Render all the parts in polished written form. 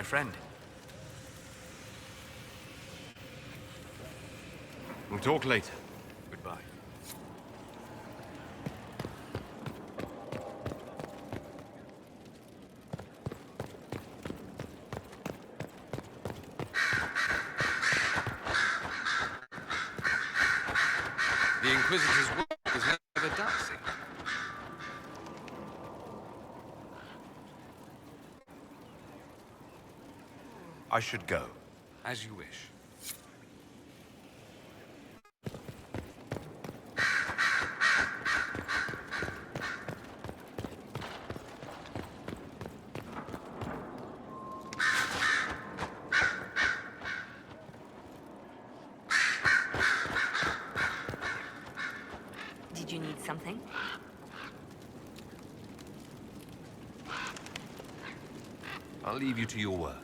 my friend. We'll talk later. Goodbye. The Inquisitor's work is never dusty. I should go. As you wish. Did you need something? I'll leave you to your work.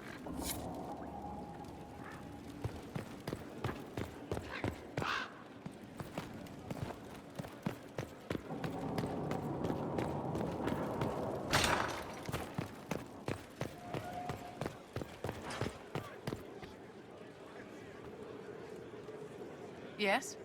Yes?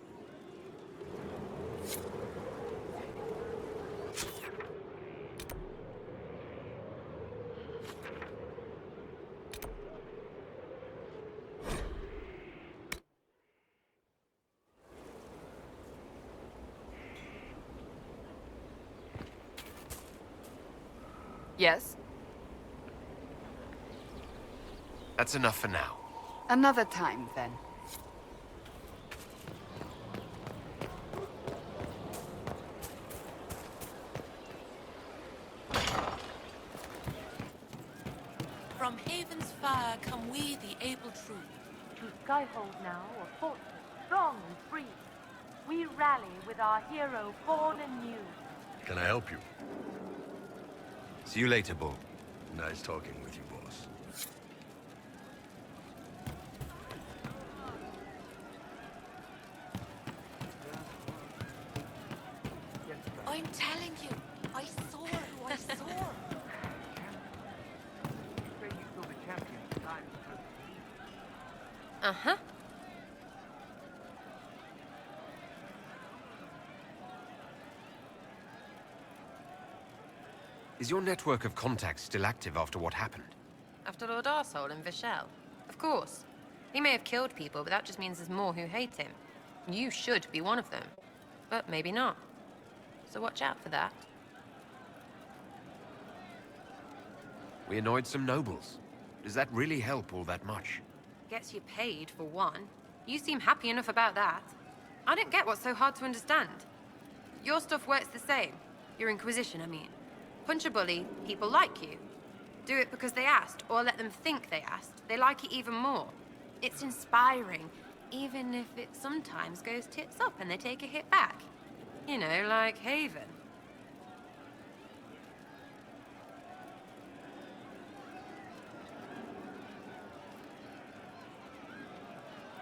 Yes? That's enough for now. Another time, then. From Haven's fire come we, the able true. To Skyhold now, a fortress strong and free. We rally with our hero born anew. Can I help you? See you later, Bull. Nice talking with you, boss. I'm telling you, I saw who I saw. Uh-huh. Is your network of contacts still active after what happened? After Lord Arsehole and Vishal? Of course. He may have killed people, but that just means there's more who hate him. You should be one of them. But maybe not. So watch out for that. We annoyed some nobles. Does that really help all that much? Gets you paid, for one. You seem happy enough about that. I don't get what's so hard to understand. Your stuff works the same. Your Inquisition, I mean. Punch a bully, people like you. Do it because they asked, or let them think they asked. They like it even more. It's inspiring, even if it sometimes goes tits up and they take a hit back. You know, like Haven.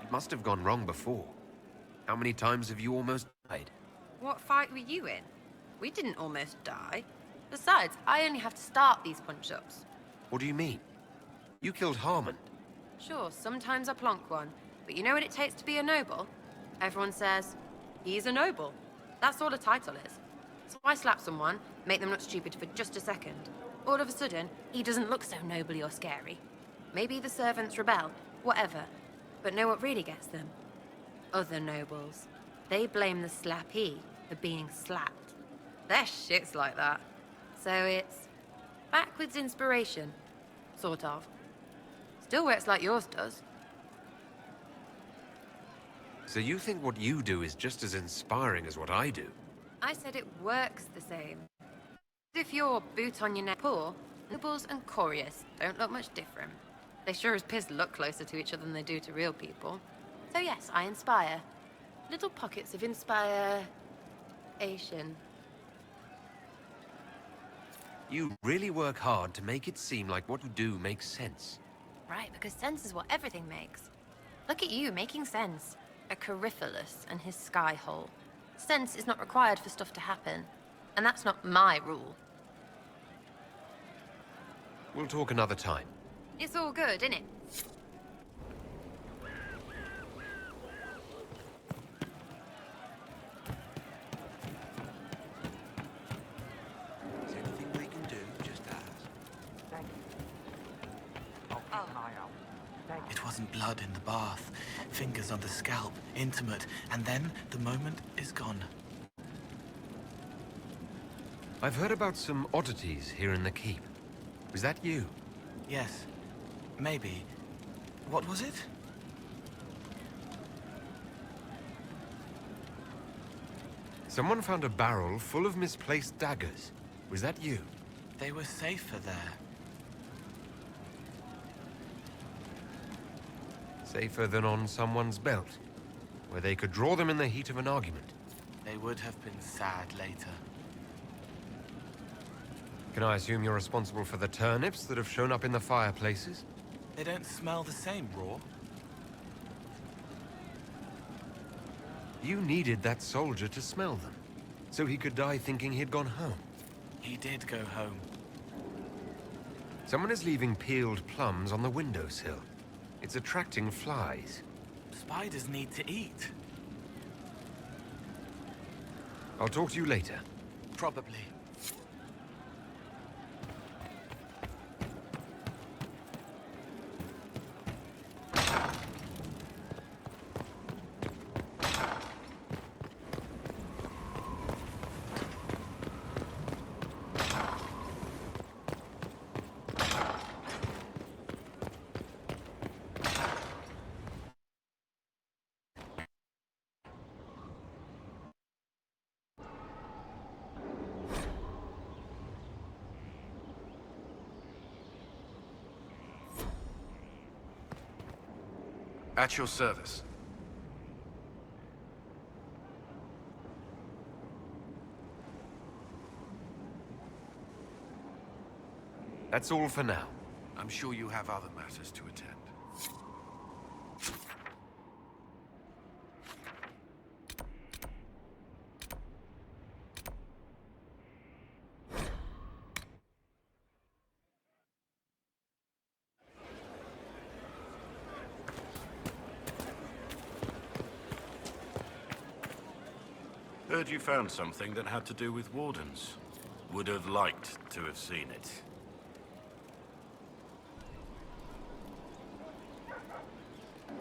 It must have gone wrong before. How many times have you almost died? What fight were you in? We didn't almost die. Besides, I only have to start these punch-ups. What do you mean? You killed Harmon. Sure, sometimes I plonk one, but you know what it takes to be a noble? Everyone says, he's a noble. That's all a title is. So I slap someone, make them look stupid for just a second. All of a sudden, he doesn't look so nobly or scary. Maybe the servants rebel, whatever. But know what really gets them? Other nobles. They blame the slappee for being slapped. Their shit's like that. So it's backwards inspiration, sort of. Still works like yours does. So you think what you do is just as inspiring as what I do? I said it works the same. If you're boot on your neck poor, nobles and couriers don't look much different. They sure as piss look closer to each other than they do to real people. So yes, I inspire. Little pockets of inspiration. You really work hard to make it seem like what you do makes sense. Right, because sense is what everything makes. Look at you, making sense. A Coryphilus and his sky hole. Sense is not required for stuff to happen. And that's not my rule. We'll talk another time. It's all good, innit? Is anything we can do? Just ask. Thank you. I'll keep an eye out. Thank you. It wasn't blood in the bath, fingers on the scalp, intimate, and then the moment is gone. I've heard about some oddities here in the keep. Was that you? Yes, maybe. What was it? Someone found a barrel full of misplaced daggers. Was that you? They were safer there. Safer than on someone's belt, where they could draw them in the heat of an argument. They would have been sad later. Can I assume you're responsible for the turnips that have shown up in the fireplaces? They don't smell the same raw. You needed that soldier to smell them, so he could die thinking he'd gone home. He did go home. Someone is leaving peeled plums on the windowsill. It's attracting flies. Spiders need to eat. I'll talk to you later. Probably. At your service. That's all for now. I'm sure you have other matters to attend. Heard you found something that had to do with wardens. Would have liked to have seen it.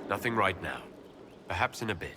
Nothing right now. Perhaps in a bit.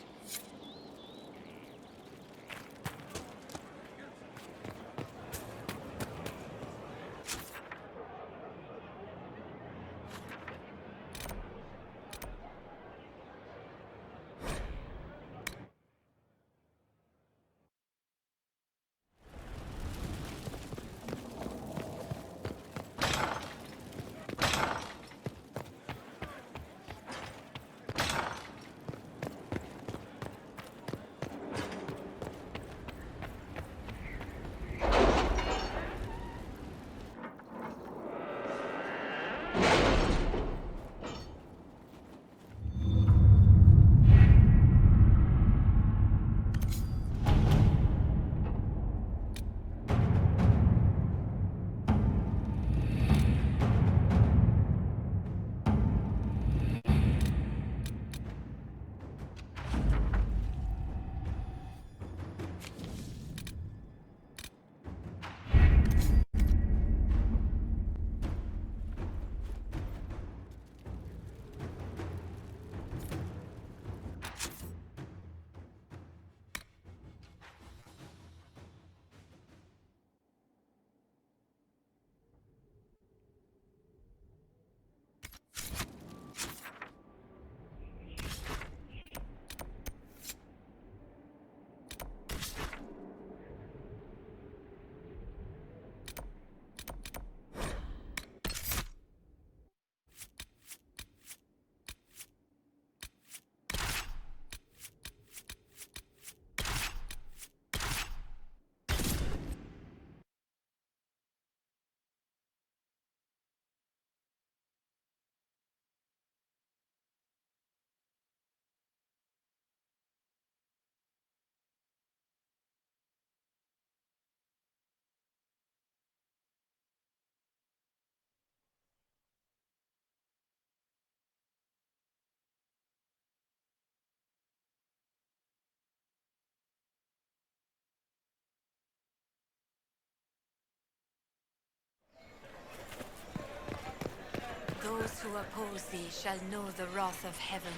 Those who oppose thee shall know the wrath of heaven.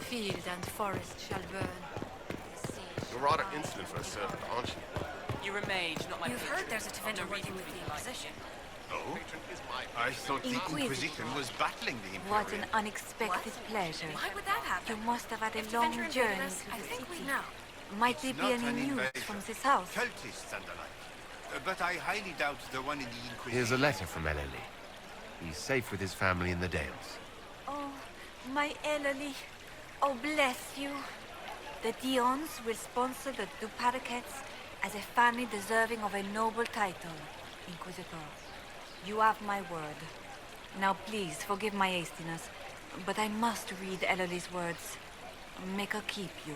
Field and forest shall burn. The sea You're shall rather rise insolent for a and servant, aren't you? You're a mage, not my You've patron. heard there's a Trevor working with the Inquisition. Oh? Patron is my I thought the Inquisitor. Inquisition was battling the What Imperium. an unexpected pleasure. Why would that happen? You must have had a If long Avenger journey invaded us, to I the think we city. know. Might there be Not any an news invasion. from this house? Cultists and the like. But I highly doubt the one in the Inquisition. Here's a letter from Ellerly. He's safe with his family in the Dales. Oh, my Ellerly. Oh, bless you. The Dions will sponsor the Duparakets as a family deserving of a noble title, Inquisitor. You have my word. Now please, forgive my hastiness, but I must read Ellerly's words. Make her keep you.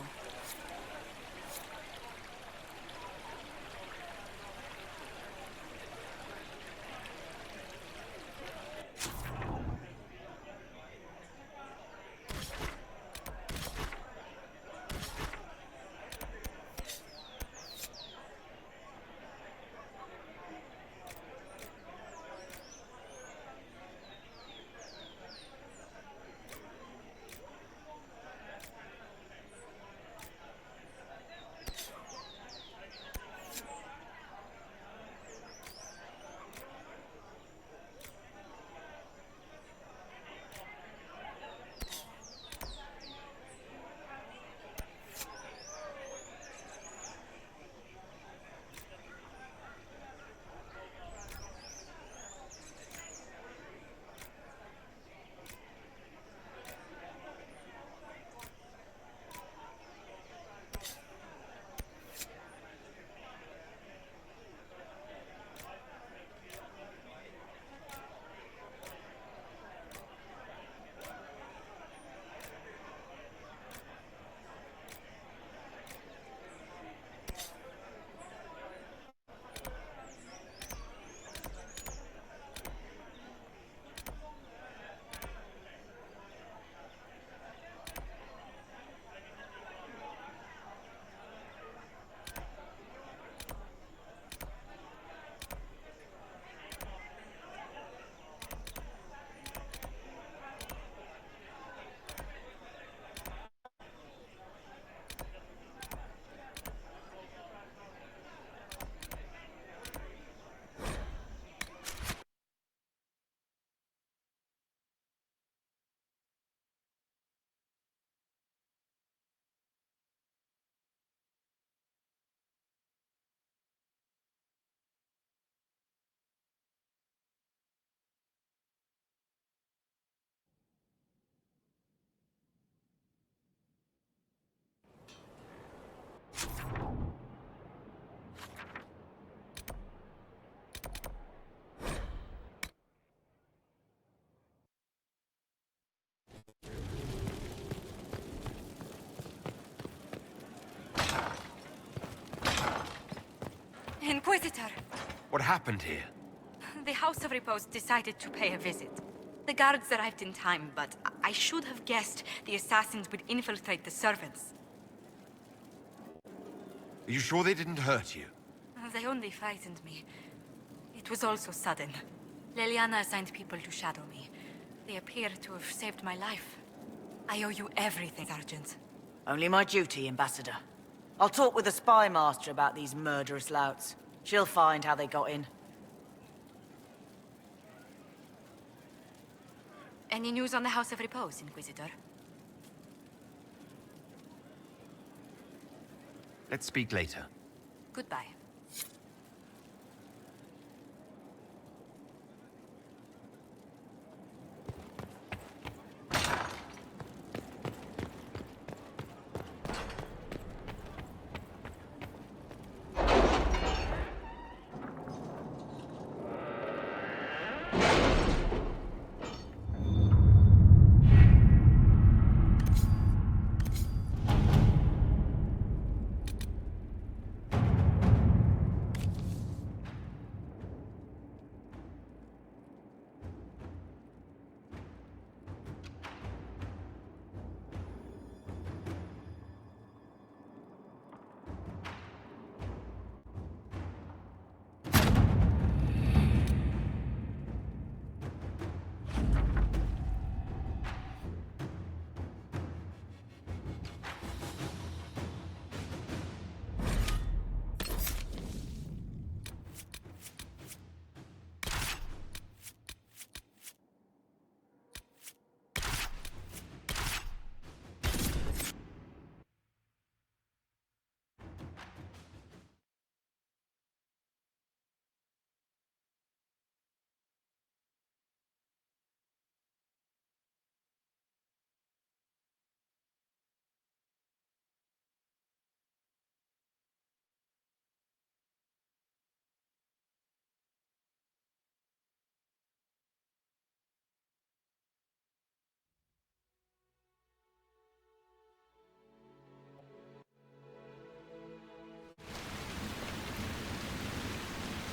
Inquisitor! What happened here? The House of Repose decided to pay a visit. The guards arrived in time, but I should have guessed the assassins would infiltrate the servants. Are you sure they didn't hurt you? They only frightened me. It was all so sudden. Leliana assigned people to shadow me. They appear to have saved my life. I owe you everything, Sergeant. Only my duty, Ambassador. I'll talk with the spy master about these murderous louts. She'll find how they got in. Any news on the House of Repose, Inquisitor? Let's speak later. Goodbye.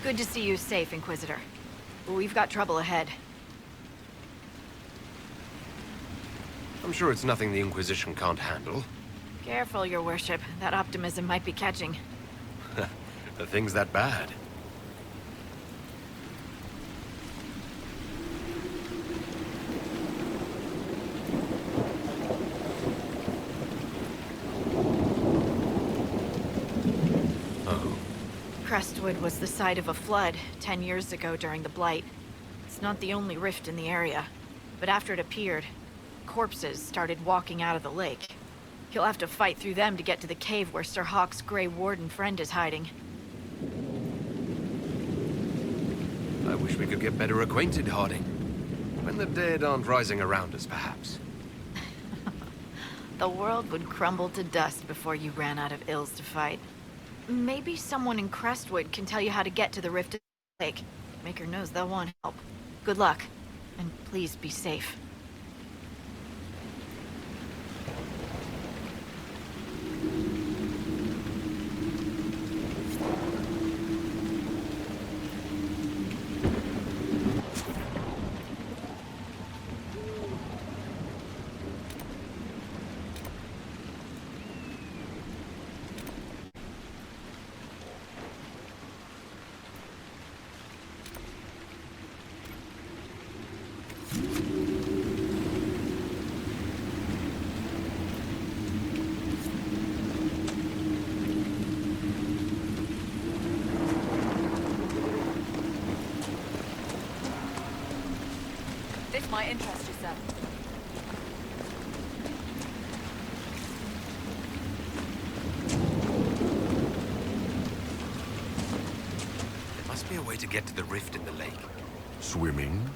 Good to see you safe, Inquisitor. We've got trouble ahead. I'm sure it's nothing the Inquisition can't handle. Careful, Your Worship. That optimism might be catching. The thing's that bad. Crestwood was the site of a flood 10 years ago during the Blight. It's not the only rift in the area, but after it appeared, corpses started walking out of the lake. You'll have to fight through them to get to the cave where Sir Hawke's Grey Warden friend is hiding. I wish we could get better acquainted, Harding. When the dead aren't rising around us, perhaps. The world would crumble to dust before you ran out of ills to fight. Maybe someone in Crestwood can tell you how to get to the rift in the lake. Maker knows they'll want help. Good luck, and please be safe. This might interest you, sir. There must be a way to get to the rift in the lake. Swimming?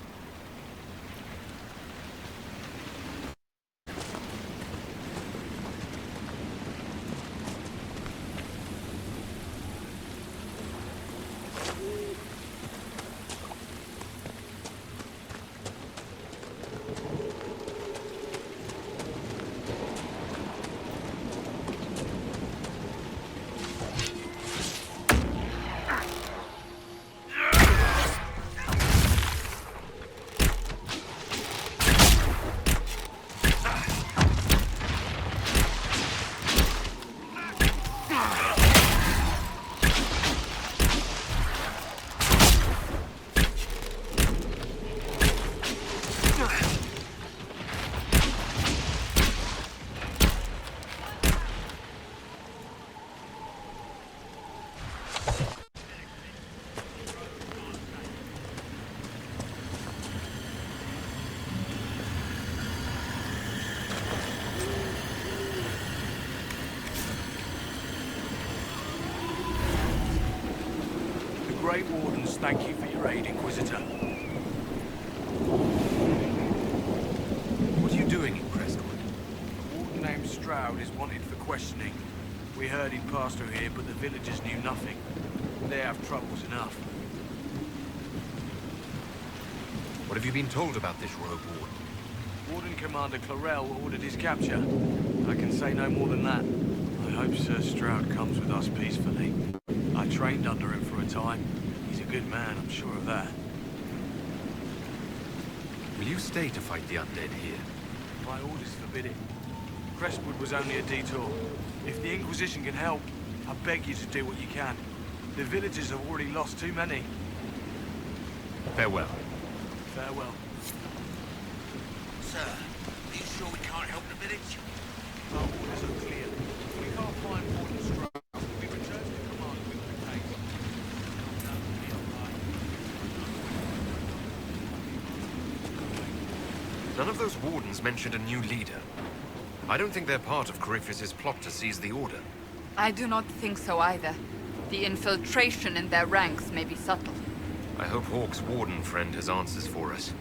Grey Wardens thank you for your aid, Inquisitor. What are you doing in Crestwood? A warden named Stroud is wanted for questioning. We heard he'd passed through here, but the villagers knew nothing. They have troubles enough. What have you been told about this rogue warden? Warden Commander Clarel ordered his capture. I can say no more than that. I hope Sir Stroud comes with us peacefully. I trained under him for a time. He's a good man, I'm sure of that. Will you stay to fight the undead here? My orders forbid it. Crestwood was only a detour. If the Inquisition can help, I beg you to do what you can. The villagers have already lost too many. Farewell. Farewell. Sir, are you sure we can't help the village? Our orders are clear. If we can't find Warden Stroud, we return to command with the case. None of those wardens mentioned a new leader. I don't think they're part of Corypheus's plot to seize the Order. I do not think so either. The infiltration in their ranks may be subtle. I hope Hawke's warden friend has answers for us.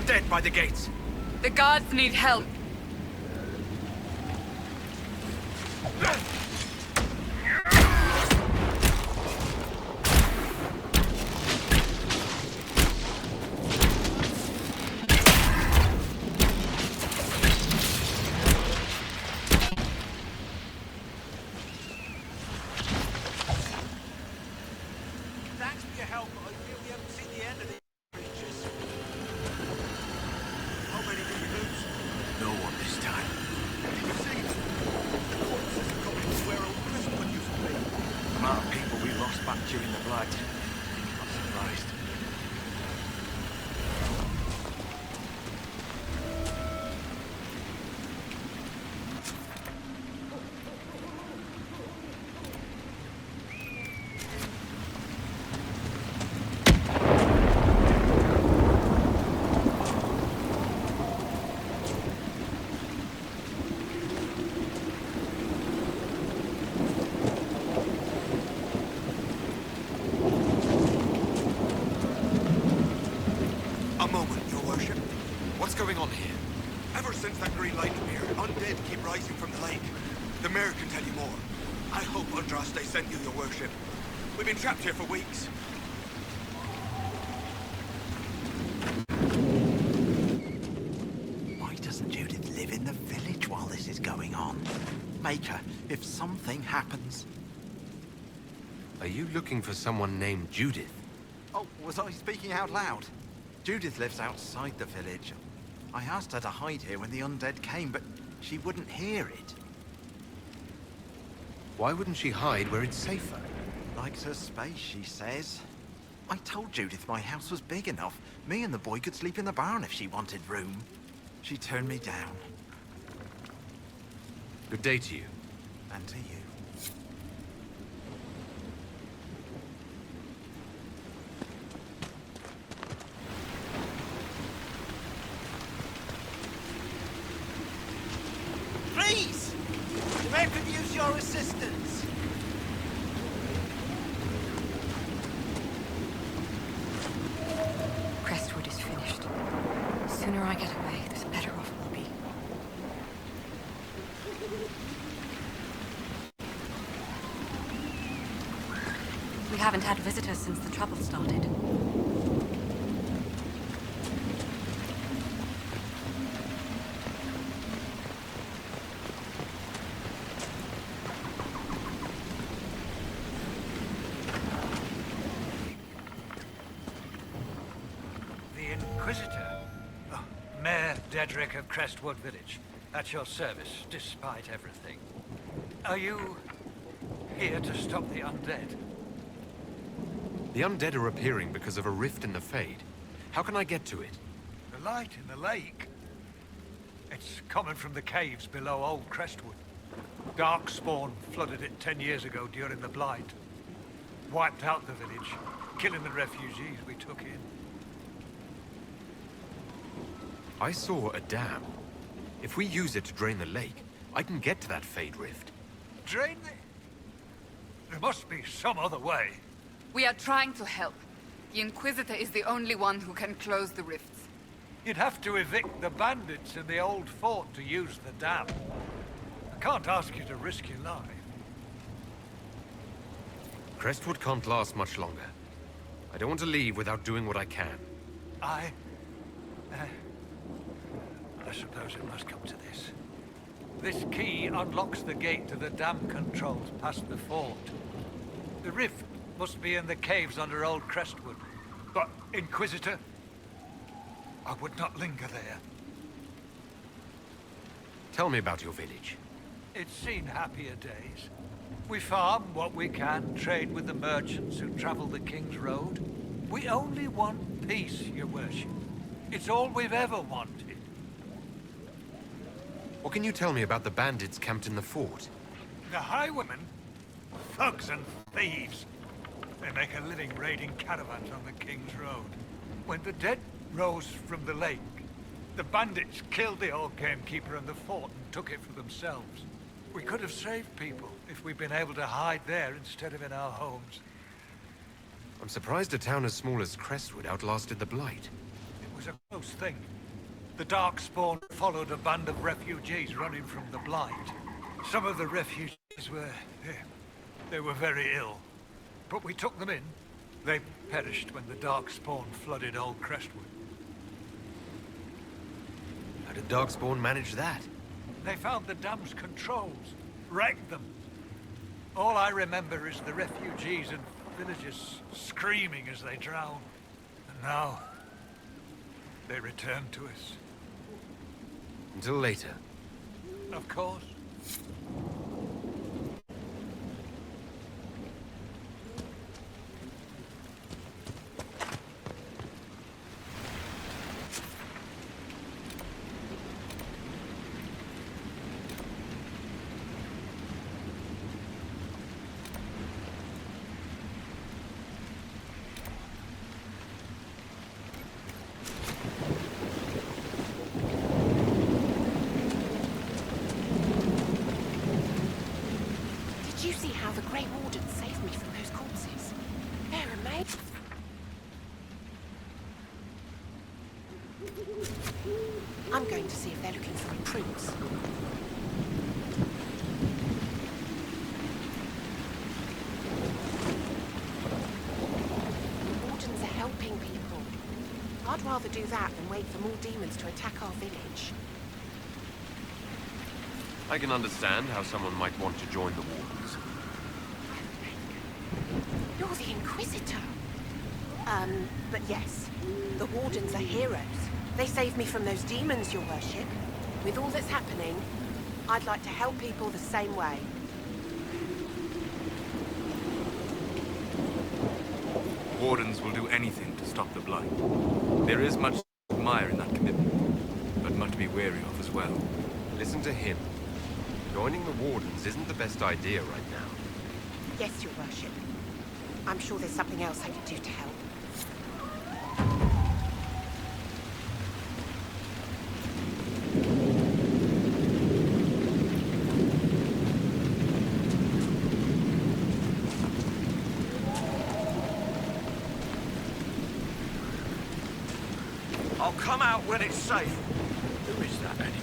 undead by the gates. The guards need help. Thanks for your help, but I feel we haven't seen the end of these creatures. How many did we lose? No one this time. Did you see them? The corpses have got into where old Crestwood used to be. The amount of people we lost back during the Blight. I'm not surprised. A moment, your worship. What's going on here? Ever since that green light appeared, undead keep rising from the lake. The mayor can tell you more. I hope Andraste sent you, your worship. We've been trapped here for weeks. Why doesn't Judith live in the village while this is going on? Make her, if something happens. Are you looking for someone named Judith? Oh, was I speaking out loud? Judith lives outside the village. I asked her to hide here when the undead came, but she wouldn't hear it. Why wouldn't she hide where it's safer? Likes her space, she says. I told Judith my house was big enough. Me and the boy could sleep in the barn if she wanted room. She turned me down. Good day to you. And to you. Please! The mayor could use your assistance. Crestwood is finished. The sooner I get away, the better off we'll be. We haven't had visitors since the trouble started. The Inquisitor? Oh, Mayor Dedrick of Crestwood Village. At your service, despite everything. Are you here to stop the undead? The undead are appearing because of a rift in the Fade. How can I get to it? The light in the lake? It's coming from the caves below Old Crestwood. Darkspawn flooded it 10 years ago during the Blight. Wiped out the village, killing the refugees we took in. I saw a dam. If we use it to drain the lake, I can get to that Fade rift. Drain the... There must be some other way. We are trying to help. The Inquisitor is the only one who can close the rifts. You'd have to evict the bandits in the old fort to use the dam. I can't ask you to risk your life. Crestwood can't last much longer. I don't want to leave without doing what I can. I suppose it must come to this. This key unlocks the gate to the dam controls past the fort. The rift must be in the caves under Old Crestwood. But, Inquisitor, I would not linger there. Tell me about your village. It's seen happier days. We farm what we can, trade with the merchants who travel the King's Road. We only want peace, your worship. It's all we've ever wanted. What can you tell me about the bandits camped in the fort? The highwaymen? Thugs and thieves. They make a living raiding caravans on the King's Road. When the dead rose from the lake, the bandits killed the old gamekeeper and the fort and took it for themselves. We could have saved people if we'd been able to hide there instead of in our homes. I'm surprised a town as small as Crestwood outlasted the Blight. It was a close thing. The Darkspawn followed a band of refugees running from the Blight. Some of the refugees were... they were very ill. But we took them in. They perished when the Darkspawn flooded Old Crestwood. How did Darkspawn manage that? They found the dam's controls, wrecked them. All I remember is the refugees and villagers screaming as they drowned. And now, they return to us. Until later. Of course. Did you see how the Grey Warden saved me from those corpses? They're amazing. I'm going to see if they're looking for recruits. The Wardens are helping people. I'd rather do that than wait for more demons to attack our village. I can understand how someone might want to join the Wardens. You're the Inquisitor. But yes, the Wardens are heroes. They saved me from those demons, your worship. With all that's happening, I'd like to help people the same way. Wardens will do anything to stop the Blight. There is much to admire in that commitment, but much to be wary of as well. Listen to him. Joining the Wardens isn't the best idea right now. Yes, your worship. I'm sure there's something else I can do to help. I'll come out when it's safe. Who is that anyway?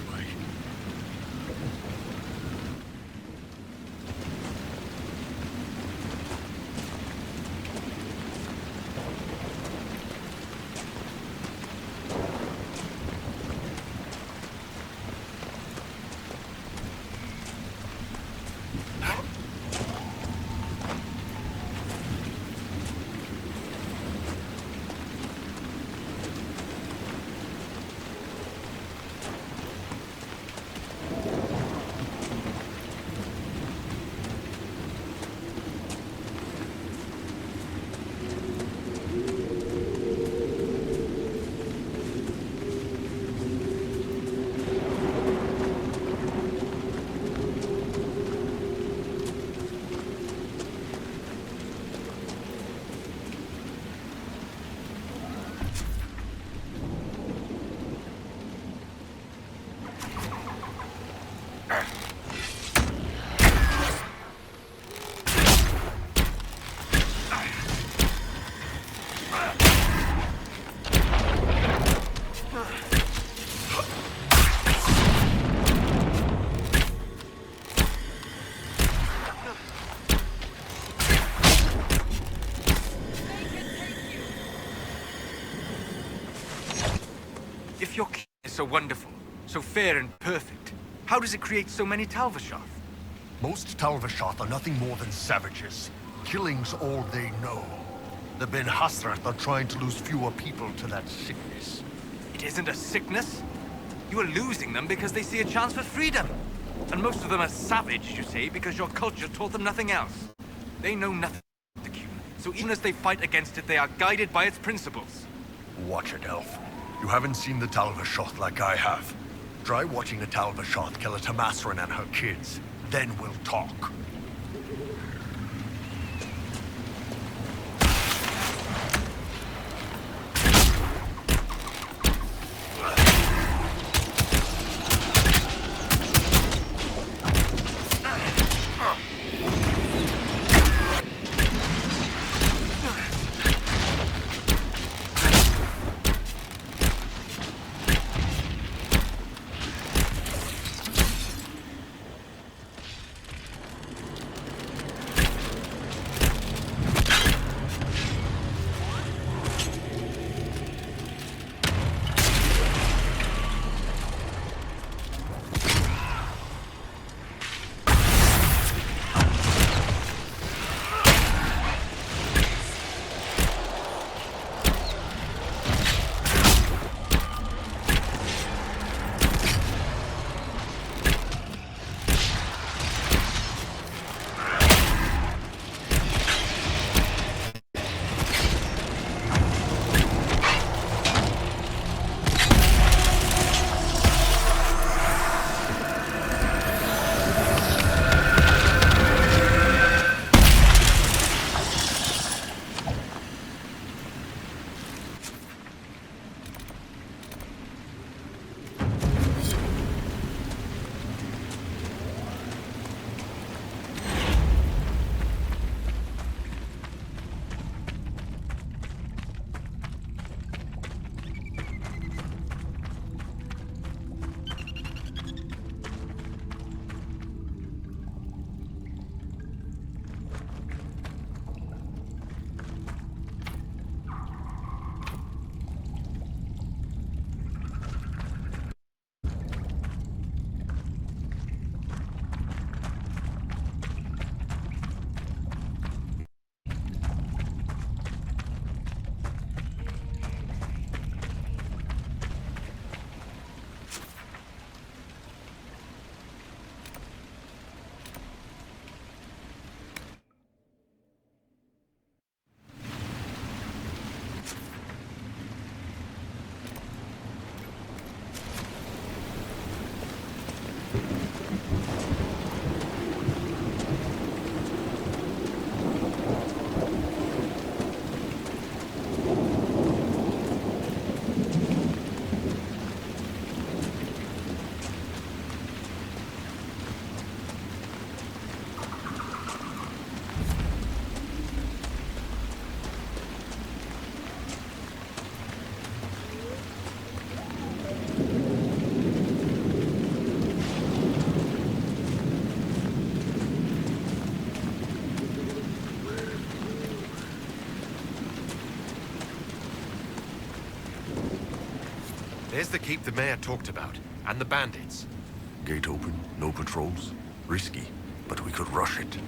If your king is so wonderful, so fair and perfect, how does it create so many Talvashoth? Most Talvashoth are nothing more than savages. Killing's all they know. The Ben Hasrath are trying to lose fewer people to that sickness. It isn't a sickness. You are losing them because they see a chance for freedom. And most of them are savage, you say, because your culture taught them nothing else. They know nothing about the Q, so even as they fight against it, they are guided by its principles. Watch it, Elf. You haven't seen the Talvashoth like I have. Try watching a Talvashoth kill a Tamasran and her kids. Then we'll talk. There's the keep the mayor talked about, and the bandits. Gate open, no patrols. Risky, but we could rush it.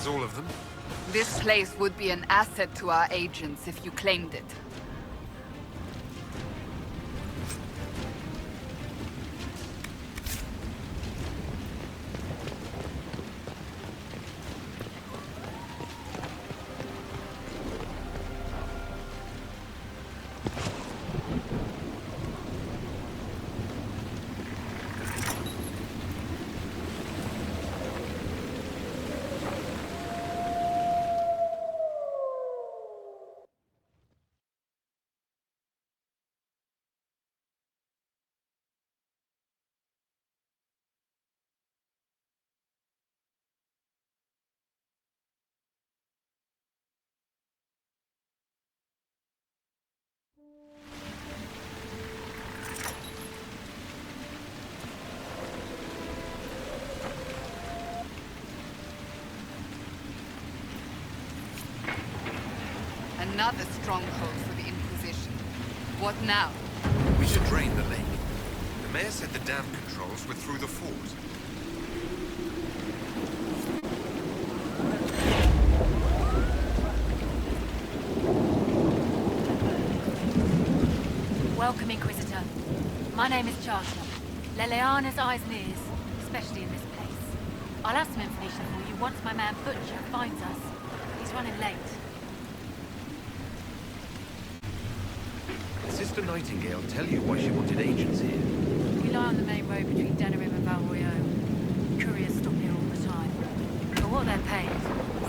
all of them? This place would be an asset to our agents if you claimed it. Another stronghold for the Inquisition. What now? We should drain the lake. The mayor said the dam controls were through the fort. Welcome, Inquisitor. My name is Charter. Leliana's eyes and ears, especially in this place. I'll have some information for you once my man Butcher finds us. He's running late. Did Sister Nightingale tell you why she wanted agents here? We lie on the main road between Denerim and Valroyaux. Couriers stop here all the time. For what they're paid,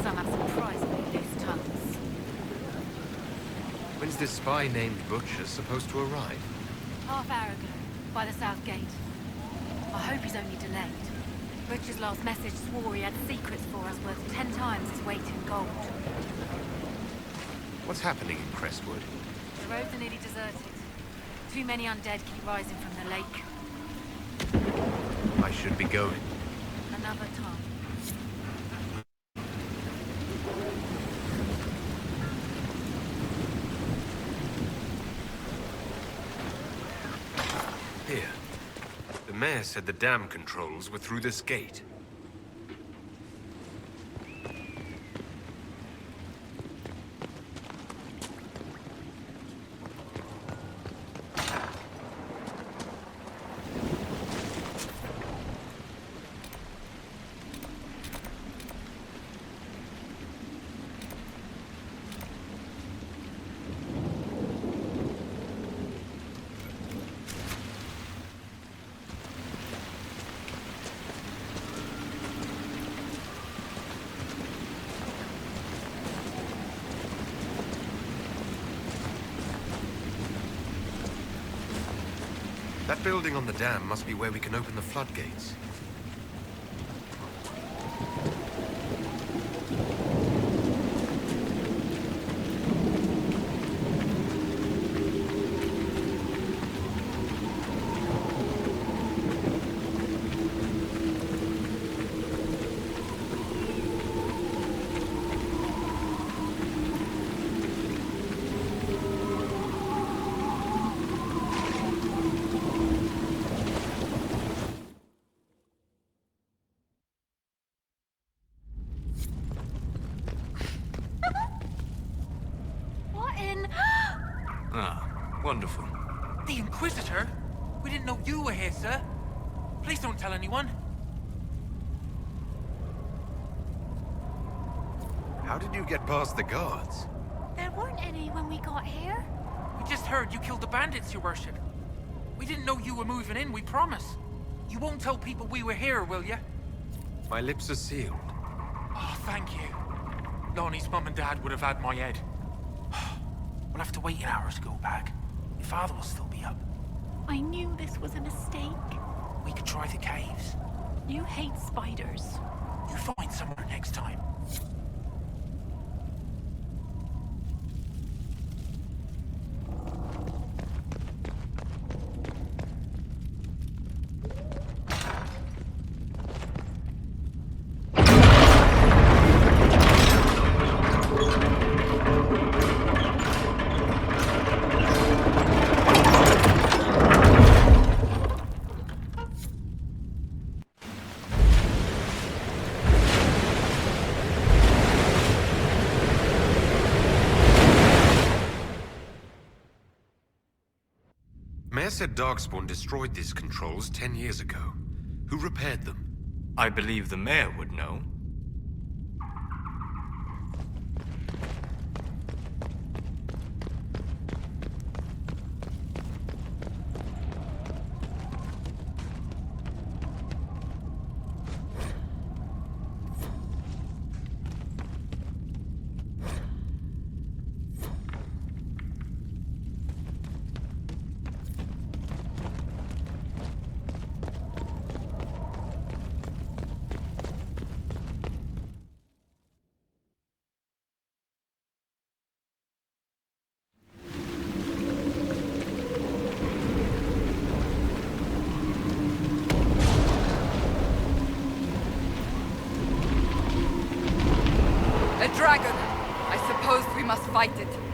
some have surprisingly loose tongues. When's this spy named Butcher supposed to arrive? Half-hour ago, by the south gate. I hope he's only delayed. Butcher's last message swore he had secrets for us worth 10 times his weight in gold. What's happening in Crestwood? The roads are nearly deserted. Too many undead keep rising from the lake. I should be going. Another time. Here. The mayor said the dam controls were through this gate. That building on the dam must be where we can open the floodgates. Wonderful. The Inquisitor? We didn't know you were here, sir. Please don't tell anyone. How did you get past the guards? There weren't any when we got here. We just heard you killed the bandits, your worship. We didn't know you were moving in, we promise. You won't tell people we were here, will you? My lips are sealed. Oh, thank you. Lonnie's mum and dad would have had my head. We'll have to wait an hour to go back. Your father will still be up. I knew this was a mistake. We could try the caves. You hate spiders. You find somewhere next time. Mayor said Darkspawn destroyed these controls 10 years ago. Who repaired them? I believe the mayor would know. A dragon! I suppose we must fight it.